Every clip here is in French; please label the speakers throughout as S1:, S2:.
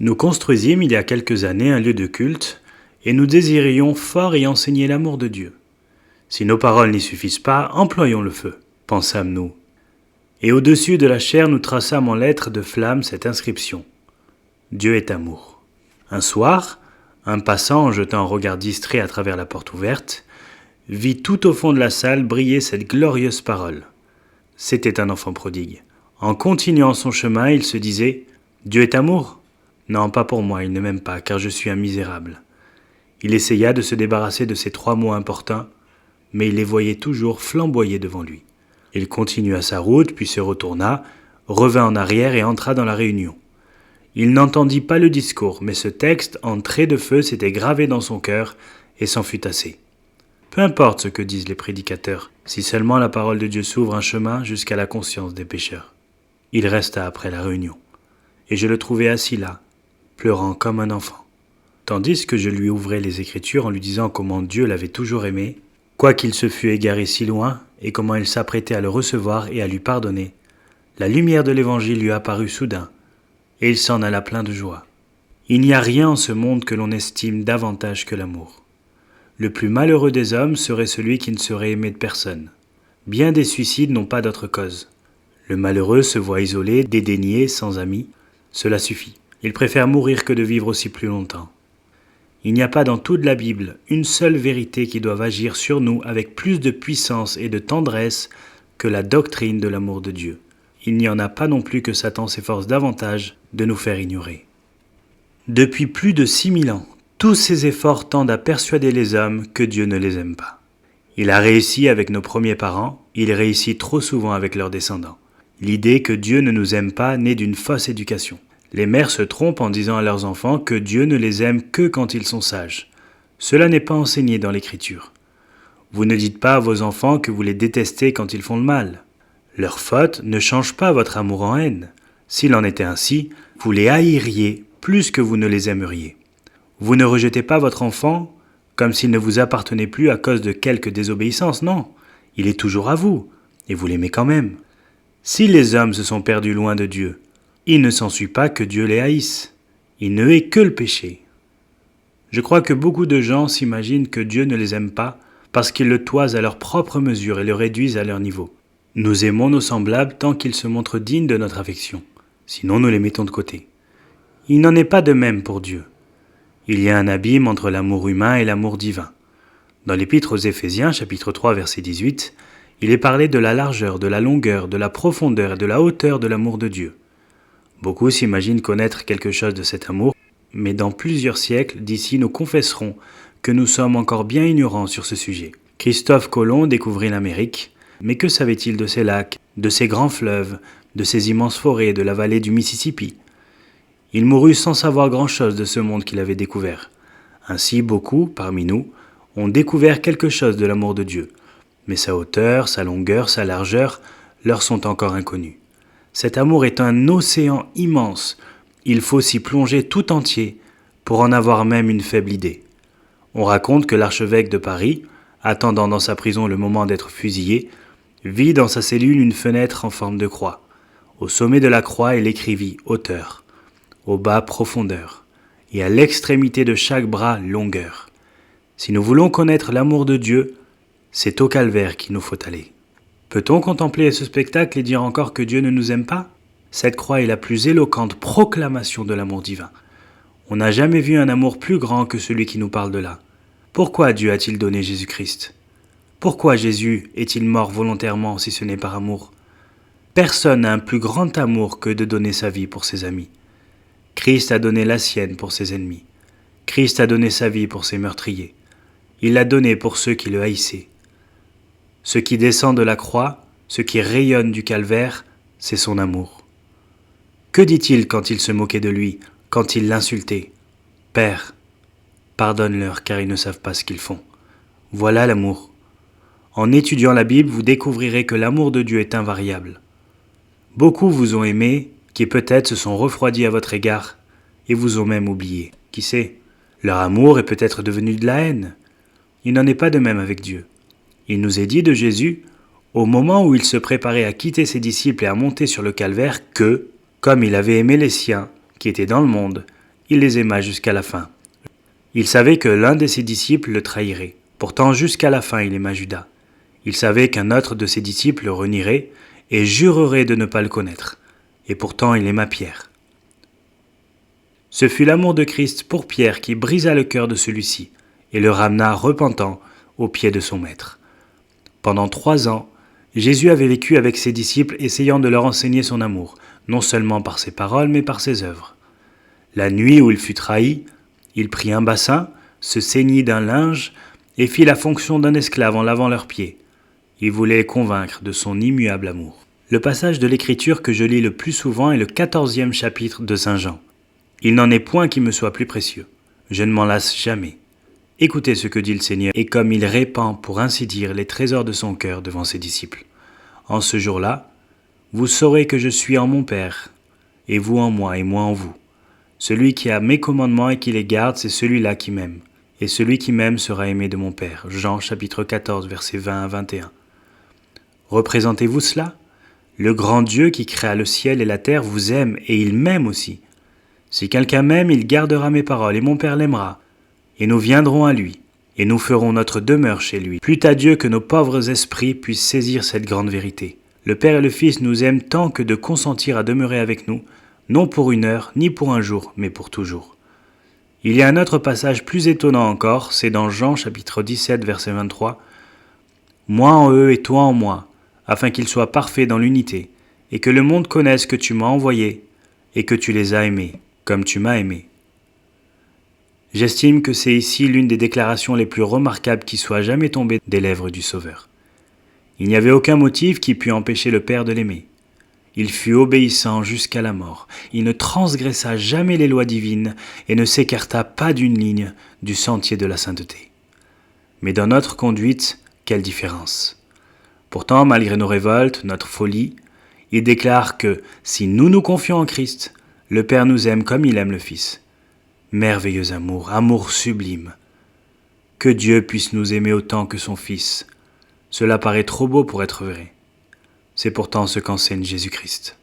S1: Nous construisîmes il y a quelques années un lieu de culte, et nous désirions fort y enseigner l'amour de Dieu. Si nos paroles n'y suffisent pas, employons le feu, pensâmes-nous. Et au-dessus de la chaire, nous traçâmes en lettres de flamme cette inscription. Dieu est amour. Un soir, un passant, en jetant un regard distrait à travers la porte ouverte, vit tout au fond de la salle briller cette glorieuse parole. C'était un enfant prodigue. En continuant son chemin, il se disait « Dieu est amour ?» Non, pas pour moi, il ne m'aime pas, car je suis un misérable. Il essaya de se débarrasser de ces 3 mots importuns, mais il les voyait toujours flamboyer devant lui. Il continua sa route, puis se retourna, revint en arrière et entra dans la réunion. Il n'entendit pas le discours, mais ce texte, en traits de feu, s'était gravé dans son cœur et s'en fut assez. Peu importe ce que disent les prédicateurs, si seulement la parole de Dieu s'ouvre un chemin jusqu'à la conscience des pécheurs. Il resta après la réunion, et je le trouvai assis là, pleurant comme un enfant. Tandis que je lui ouvrais les Écritures en lui disant comment Dieu l'avait toujours aimé, quoiqu'il se fût égaré si loin, et comment il s'apprêtait à le recevoir et à lui pardonner, la lumière de l'Évangile lui apparut soudain, et il s'en alla plein de joie. Il n'y a rien en ce monde que l'on estime davantage que l'amour. Le plus malheureux des hommes serait celui qui ne serait aimé de personne. Bien des suicides n'ont pas d'autre cause. Le malheureux se voit isolé, dédaigné, sans amis. Cela suffit. Il préfère mourir que de vivre aussi plus longtemps. Il n'y a pas dans toute la Bible une seule vérité qui doive agir sur nous avec plus de puissance et de tendresse que la doctrine de l'amour de Dieu. Il n'y en a pas non plus que Satan s'efforce davantage de nous faire ignorer. Depuis plus de 6000 ans, tous ces efforts tendent à persuader les hommes que Dieu ne les aime pas. Il a réussi avec nos premiers parents, il réussit trop souvent avec leurs descendants. L'idée que Dieu ne nous aime pas naît d'une fausse éducation. Les mères se trompent en disant à leurs enfants que Dieu ne les aime que quand ils sont sages. Cela n'est pas enseigné dans l'Écriture. Vous ne dites pas à vos enfants que vous les détestez quand ils font le mal. Leur faute ne change pas votre amour en haine. S'il en était ainsi, vous les haïriez plus que vous ne les aimeriez. Vous ne rejetez pas votre enfant comme s'il ne vous appartenait plus à cause de quelque désobéissance, non. Il est toujours à vous, et vous l'aimez quand même. Si les hommes se sont perdus loin de Dieu, il ne s'ensuit pas que Dieu les haïsse. Il ne hait que le péché. Je crois que beaucoup de gens s'imaginent que Dieu ne les aime pas parce qu'ils le toisent à leur propre mesure et le réduisent à leur niveau. Nous aimons nos semblables tant qu'ils se montrent dignes de notre affection. Sinon, nous les mettons de côté. Il n'en est pas de même pour Dieu. Il y a un abîme entre l'amour humain et l'amour divin. Dans l'Épître aux Éphésiens, chapitre 3, verset 18, il est parlé de la largeur, de la longueur, de la profondeur et de la hauteur de l'amour de Dieu. Beaucoup s'imaginent connaître quelque chose de cet amour, mais dans plusieurs siècles d'ici, nous confesserons que nous sommes encore bien ignorants sur ce sujet. Christophe Colomb découvrit l'Amérique, mais que savait-il de ses lacs, de ses grands fleuves, de ses immenses forêts, de la vallée du Mississippi ? Il mourut sans savoir grand-chose de ce monde qu'il avait découvert. Ainsi, beaucoup, parmi nous, ont découvert quelque chose de l'amour de Dieu, mais sa hauteur, sa longueur, sa largeur leur sont encore inconnus. Cet amour est un océan immense. Il faut s'y plonger tout entier pour en avoir même une faible idée. On raconte que l'archevêque de Paris, attendant dans sa prison le moment d'être fusillé, vit dans sa cellule une fenêtre en forme de croix. Au sommet de la croix, il écrivit « hauteur », au bas « profondeur », et à l'extrémité de chaque bras « longueur ». Si nous voulons connaître l'amour de Dieu, c'est au calvaire qu'il nous faut aller. Peut-on contempler ce spectacle et dire encore que Dieu ne nous aime pas ? Cette croix est la plus éloquente proclamation de l'amour divin. On n'a jamais vu un amour plus grand que celui qui nous parle de là. Pourquoi Dieu a-t-il donné Jésus-Christ ? Pourquoi Jésus est-il mort volontairement si ce n'est par amour ? Personne n'a un plus grand amour que de donner sa vie pour ses amis. Christ a donné la sienne pour ses ennemis. Christ a donné sa vie pour ses meurtriers. Il l'a donné pour ceux qui le haïssaient. Ce qui descend de la croix, ce qui rayonne du calvaire, c'est son amour. Que dit-il quand il se moquait de lui, quand il l'insultait ? « Père, pardonne-leur car ils ne savent pas ce qu'ils font. » Voilà l'amour. En étudiant la Bible, vous découvrirez que l'amour de Dieu est invariable. Beaucoup vous ont aimé, qui peut-être se sont refroidis à votre égard et vous ont même oublié. Qui sait ? Leur amour est peut-être devenu de la haine. Il n'en est pas de même avec Dieu. Il nous est dit de Jésus, au moment où il se préparait à quitter ses disciples et à monter sur le calvaire, que, comme il avait aimé les siens qui étaient dans le monde, il les aima jusqu'à la fin. Il savait que l'un de ses disciples le trahirait. Pourtant, jusqu'à la fin, il aima Judas. Il savait qu'un autre de ses disciples le renierait et jurerait de ne pas le connaître. Et pourtant, il aima Pierre. Ce fut l'amour de Christ pour Pierre qui brisa le cœur de celui-ci et le ramena repentant aux pieds de son maître. Pendant 3 ans, Jésus avait vécu avec ses disciples essayant de leur enseigner son amour, non seulement par ses paroles mais par ses œuvres. La nuit où il fut trahi, il prit un bassin, se ceignit d'un linge et fit la fonction d'un esclave en lavant leurs pieds. Il voulait les convaincre de son immuable amour. Le passage de l'Écriture que je lis le plus souvent est le 14e chapitre de Saint Jean. Il n'en est point qui me soit plus précieux. Je ne m'en lasse jamais. Écoutez ce que dit le Seigneur et comme il répand, pour ainsi dire, les trésors de son cœur devant ses disciples. En ce jour-là, vous saurez que je suis en mon Père, et vous en moi, et moi en vous. Celui qui a mes commandements et qui les garde, c'est celui-là qui m'aime. Et celui qui m'aime sera aimé de mon Père. Jean chapitre 14, versets 20 à 21. Représentez-vous cela ? Le grand Dieu qui créa le ciel et la terre vous aime, et il m'aime aussi. Si quelqu'un m'aime, il gardera mes paroles, et mon Père l'aimera. Et nous viendrons à lui, et nous ferons notre demeure chez lui. Plût à Dieu que nos pauvres esprits puissent saisir cette grande vérité. Le Père et le Fils nous aiment tant que de consentir à demeurer avec nous, non pour 1 heure, ni pour un jour, mais pour toujours. Il y a un autre passage plus étonnant encore, c'est dans Jean chapitre 17, verset 23. « Moi en eux et toi en moi, afin qu'ils soient parfaits dans l'unité, et que le monde connaisse que tu m'as envoyé, et que tu les as aimés, comme tu m'as aimé. » J'estime que c'est ici l'une des déclarations les plus remarquables qui soit jamais tombée des lèvres du Sauveur. Il n'y avait aucun motif qui pût empêcher le Père de l'aimer. Il fut obéissant jusqu'à la mort. Il ne transgressa jamais les lois divines et ne s'écarta pas d'une ligne du sentier de la sainteté. Mais dans notre conduite, quelle différence! Pourtant, malgré nos révoltes, notre folie, il déclare que si nous nous confions en Christ, le Père nous aime comme il aime le Fils. Merveilleux amour, amour sublime. Que Dieu puisse nous aimer autant que son Fils. Cela paraît trop beau pour être vrai. C'est pourtant ce qu'enseigne Jésus-Christ.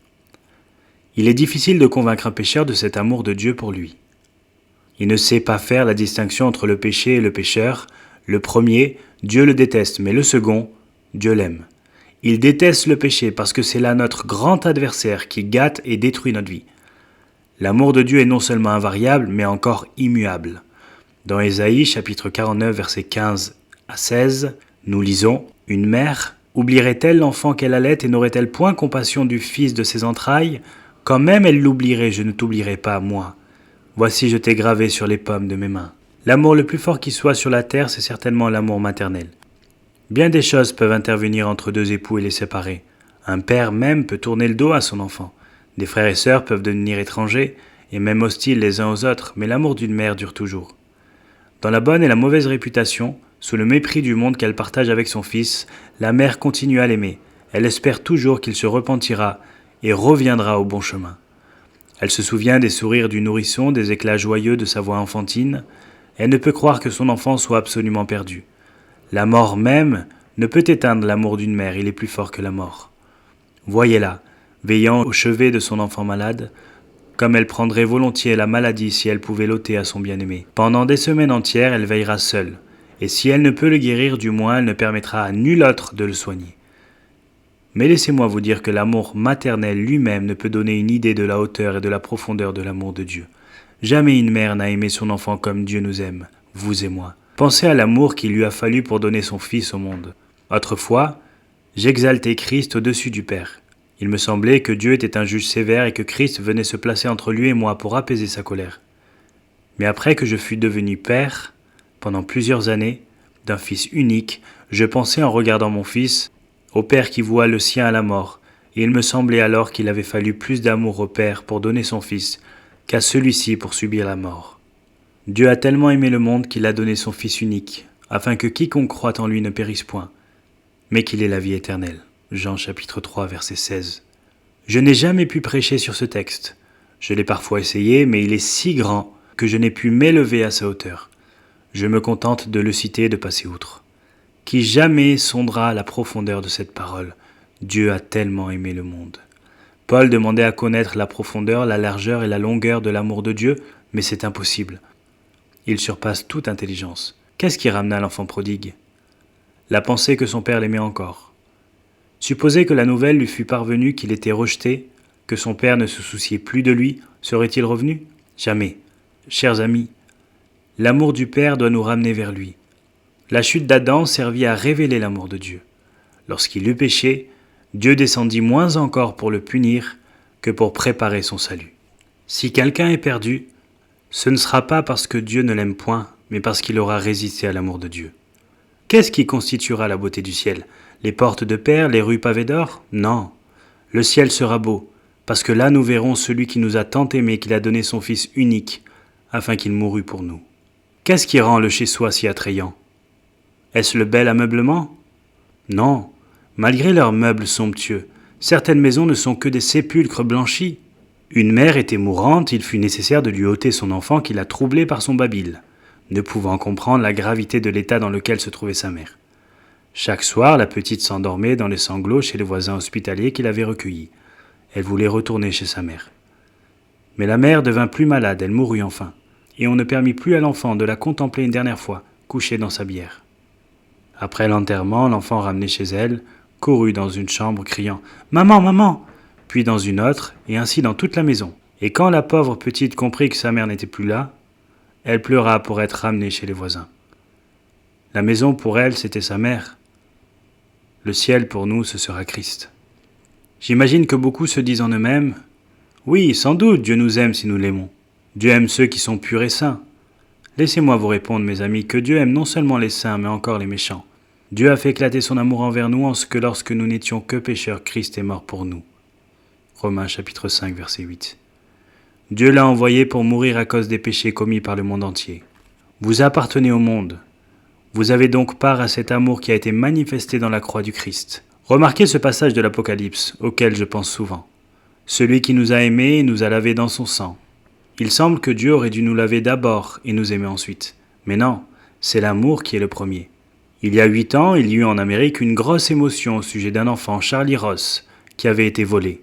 S1: Il est difficile de convaincre un pécheur de cet amour de Dieu pour lui. Il ne sait pas faire la distinction entre le péché et le pécheur. Le premier, Dieu le déteste, mais le second, Dieu l'aime. Il déteste le péché parce que c'est là notre grand adversaire qui gâte et détruit notre vie. L'amour de Dieu est non seulement invariable, mais encore immuable. Dans Ésaïe, chapitre 49, versets 15 à 16, nous lisons « Une mère oublierait-elle l'enfant qu'elle allait et n'aurait-elle point compassion du fils de ses entrailles ? Quand même elle l'oublierait, je ne t'oublierai pas, moi. Voici, je t'ai gravé sur les paumes de mes mains. » L'amour le plus fort qui soit sur la terre, c'est certainement l'amour maternel. Bien des choses peuvent intervenir entre 2 époux et les séparer. Un père même peut tourner le dos à son enfant. Des frères et sœurs peuvent devenir étrangers et même hostiles les uns aux autres, mais l'amour d'une mère dure toujours. Dans la bonne et la mauvaise réputation, sous le mépris du monde qu'elle partage avec son fils, la mère continue à l'aimer. Elle espère toujours qu'il se repentira et reviendra au bon chemin. Elle se souvient des sourires du nourrisson, des éclats joyeux de sa voix enfantine. Elle ne peut croire que son enfant soit absolument perdu. La mort même ne peut éteindre l'amour d'une mère, il est plus fort que la mort. Voyez-la, veillant au chevet de son enfant malade, comme elle prendrait volontiers la maladie si elle pouvait l'ôter à son bien-aimé. Pendant des semaines entières, elle veillera seule, et si elle ne peut le guérir, du moins elle ne permettra à nul autre de le soigner. Mais laissez-moi vous dire que l'amour maternel lui-même ne peut donner une idée de la hauteur et de la profondeur de l'amour de Dieu. Jamais une mère n'a aimé son enfant comme Dieu nous aime, vous et moi. Pensez à l'amour qu'il lui a fallu pour donner son Fils au monde. Autrefois, j'exaltais Christ au-dessus du Père. Il me semblait que Dieu était un juge sévère et que Christ venait se placer entre lui et moi pour apaiser sa colère. Mais après que je fus devenu père, pendant plusieurs années, d'un fils unique, je pensais en regardant mon fils, au père qui voua le sien à la mort, et il me semblait alors qu'il avait fallu plus d'amour au père pour donner son fils qu'à celui-ci pour subir la mort. Dieu a tellement aimé le monde qu'il a donné son Fils unique, afin que quiconque croit en lui ne périsse point, mais qu'il ait la vie éternelle. Jean chapitre 3, verset 16. Je n'ai jamais pu prêcher sur ce texte. Je l'ai parfois essayé, mais il est si grand que je n'ai pu m'élever à sa hauteur. Je me contente de le citer et de passer outre. Qui jamais sondera la profondeur de cette parole ? Dieu a tellement aimé le monde. Paul demandait à connaître la profondeur, la largeur et la longueur de l'amour de Dieu, Mais c'est impossible. Il surpasse toute intelligence. Qu'est-ce qui ramena l'enfant prodigue? La pensée que son père l'aimait encore. Supposez que la nouvelle lui fût parvenue qu'il était rejeté, que son père ne se souciait plus de lui, serait-il revenu? Jamais. Chers amis, l'amour du Père doit nous ramener vers lui. La chute d'Adam servit à révéler l'amour de Dieu. Lorsqu'il eut péché, Dieu descendit moins encore pour le punir que pour préparer son salut. Si quelqu'un est perdu, ce ne sera pas parce que Dieu ne l'aime point, mais parce qu'il aura résisté à l'amour de Dieu. Qu'est-ce qui constituera la beauté du ciel? Les portes de perles, les rues pavées d'or? Non. Le ciel sera beau, parce que là nous verrons celui qui nous a tant aimés qu'il a donné son Fils unique, afin qu'il mourût pour nous. Qu'est-ce qui rend le chez-soi si attrayant? Est-ce le bel ameublement? Non. Malgré leurs meubles somptueux, certaines maisons ne sont que des sépulcres blanchis. Une mère était mourante, il fut nécessaire de lui ôter son enfant qui la troublait par son babil, ne pouvant comprendre la gravité de l'état dans lequel se trouvait sa mère. Chaque soir, la petite s'endormait dans les sanglots chez les voisins hospitaliers qui l'avaient recueillie. Elle voulait retourner chez sa mère. Mais la mère devint plus malade, elle mourut enfin, et on ne permit plus à l'enfant de la contempler une dernière fois, couchée dans sa bière. Après l'enterrement, l'enfant ramené chez elle courut dans une chambre criant « Maman, maman !» puis dans une autre, et ainsi dans toute la maison. Et quand la pauvre petite comprit que sa mère n'était plus là, elle pleura pour être ramenée chez les voisins. La maison pour elle, c'était sa mère. Le ciel pour nous, ce sera Christ. J'imagine que beaucoup se disent en eux-mêmes « Oui, sans doute, Dieu nous aime si nous l'aimons. Dieu aime ceux qui sont purs et saints. » Laissez-moi vous répondre, mes amis, que Dieu aime non seulement les saints, mais encore les méchants. Dieu a fait éclater son amour envers nous en ce que lorsque nous n'étions que pécheurs, Christ est mort pour nous. Romains chapitre 5, verset 8. Dieu l'a envoyé pour mourir à cause des péchés commis par le monde entier. Vous appartenez au monde. Vous avez donc part à cet amour qui a été manifesté dans la croix du Christ. Remarquez ce passage de l'Apocalypse, auquel je pense souvent. Celui qui nous a aimés nous a lavés dans son sang. Il semble que Dieu aurait dû nous laver d'abord et nous aimer ensuite. Mais non, c'est l'amour qui est le premier. Il y a 8 ans, il y eut en Amérique une grosse émotion au sujet d'un enfant, Charlie Ross, qui avait été volé.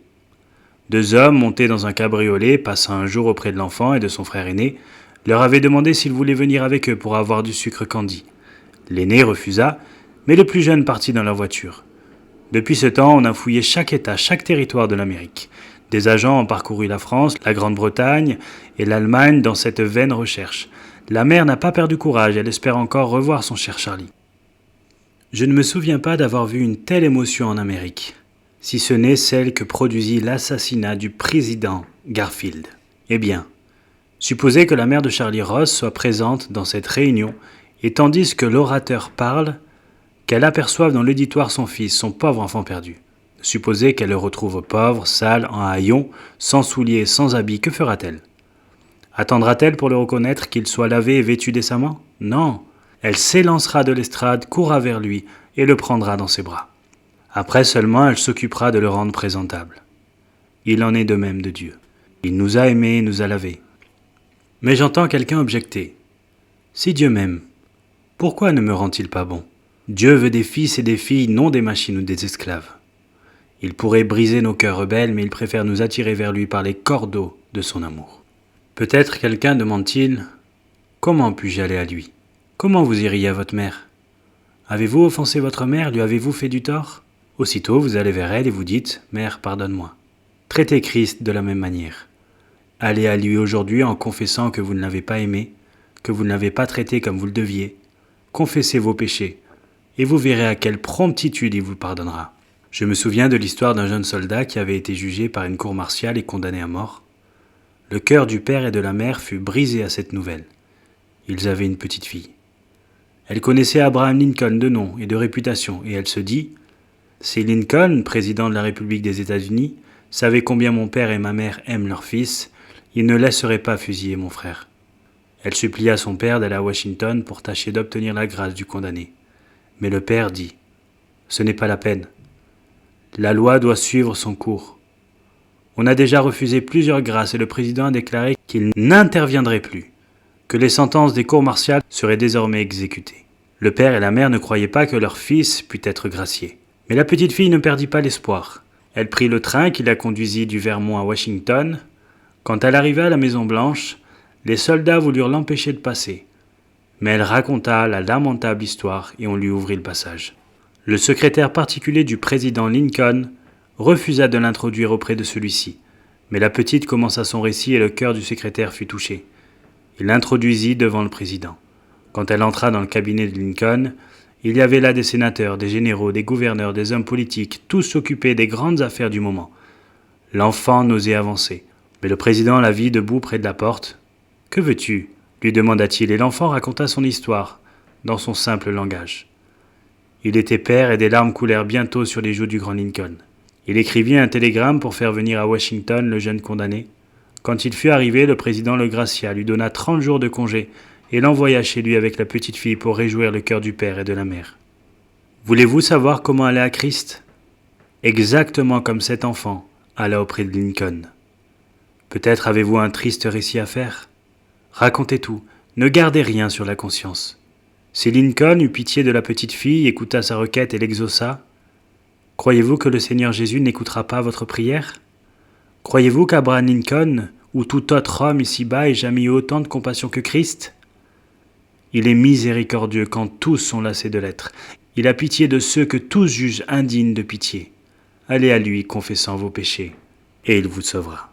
S1: 2 hommes montés dans un cabriolet, passant un jour auprès de l'enfant et de son frère aîné, leur avaient demandé s'ils voulaient venir avec eux pour avoir du sucre candy. L'aîné refusa, mais le plus jeune partit dans leur voiture. Depuis ce temps, on a fouillé chaque État, chaque territoire de l'Amérique. Des agents ont parcouru la France, la Grande-Bretagne et l'Allemagne dans cette vaine recherche. La mère n'a pas perdu courage, elle espère encore revoir son cher Charlie. Je ne me souviens pas d'avoir vu une telle émotion en Amérique, si ce n'est celle que produisit l'assassinat du président Garfield. Eh bien, supposez que la mère de Charlie Ross soit présente dans cette réunion et tandis que l'orateur parle, qu'elle aperçoive dans l'auditoire son fils, son pauvre enfant perdu. Supposez qu'elle le retrouve pauvre, sale, en haillons, sans souliers, sans habits, que fera-t-elle? Attendra-t-elle pour le reconnaître qu'il soit lavé et vêtu décemment? Non, elle s'élancera de l'estrade, courra vers lui et le prendra dans ses bras. Après seulement, elle s'occupera de le rendre présentable. Il en est de même de Dieu. Il nous a aimés et nous a lavés. Mais j'entends quelqu'un objecter. Si Dieu m'aime, pourquoi ne me rend-il pas bon? Dieu veut des fils et des filles, non des machines ou des esclaves. Il pourrait briser nos cœurs rebelles, mais il préfère nous attirer vers lui par les cordeaux de son amour. Peut-être quelqu'un demande-t-il « Comment puis-je aller à lui? Comment vous iriez à votre mère? Avez-vous offensé votre mère? Lui avez-vous fait du tort ?» Aussitôt, vous allez vers elle et vous dites « Mère, pardonne-moi. » Traitez Christ de la même manière. Allez à lui aujourd'hui en confessant que vous ne l'avez pas aimé, que vous ne l'avez pas traité comme vous le deviez. Confessez vos péchés, et vous verrez à quelle promptitude il vous pardonnera. Je me souviens de l'histoire d'un jeune soldat qui avait été jugé par une cour martiale et condamné à mort. Le cœur du père et de la mère fut brisé à cette nouvelle. Ils avaient une petite fille. Elle connaissait Abraham Lincoln de nom et de réputation, et elle se dit « Si Lincoln, président de la République des États-Unis, savait combien mon père et ma mère aiment leur fils, il ne laisserait pas fusiller mon frère. » Elle supplia son père d'aller à Washington pour tâcher d'obtenir la grâce du condamné. Mais le père dit « Ce n'est pas la peine. La loi doit suivre son cours. On a déjà refusé plusieurs grâces et le président a déclaré qu'il n'interviendrait plus, que les sentences des cours martiales seraient désormais exécutées. Le père et la mère ne croyaient pas que leur fils pût être gracié. Mais la petite fille ne perdit pas l'espoir. Elle prit le train qui la conduisit du Vermont à Washington. Quand elle arriva à la Maison-Blanche, Les soldats voulurent l'empêcher de passer, mais elle raconta la lamentable histoire et on lui ouvrit le passage. Le secrétaire particulier du président Lincoln refusa de l'introduire auprès de celui-ci, mais la petite commença son récit et le cœur du secrétaire fut touché. Il l'introduisit devant le président. Quand elle entra dans le cabinet de Lincoln, il y avait là des sénateurs, des généraux, des gouverneurs, des hommes politiques, tous occupés des grandes affaires du moment. L'enfant n'osait avancer, mais le président la vit debout près de la porte. « Que veux-tu » lui demanda-t-il, et l'enfant raconta son histoire, dans son simple langage. Il était père et des larmes coulèrent bientôt sur les joues du grand Lincoln. Il écrivit un télégramme pour faire venir à Washington le jeune condamné. Quand il fut arrivé, le président le gracia, lui donna 30 jours de congé et l'envoya chez lui avec la petite fille pour réjouir le cœur du père et de la mère. Voulez-vous savoir comment aller à Christ ? Exactement comme cet enfant alla auprès de Lincoln. Peut-être avez-vous un triste récit à faire ? Racontez tout, ne gardez rien sur la conscience. Si Lincoln eut pitié de la petite fille, écouta sa requête et l'exauça, croyez-vous que le Seigneur Jésus n'écoutera pas votre prière ? Croyez-vous qu'Abraham Lincoln ou tout autre homme ici-bas ait jamais eu autant de compassion que Christ ? Il est miséricordieux quand tous sont lassés de l'être. Il a pitié de ceux que tous jugent indignes de pitié. Allez à lui confessant vos péchés, et il vous sauvera.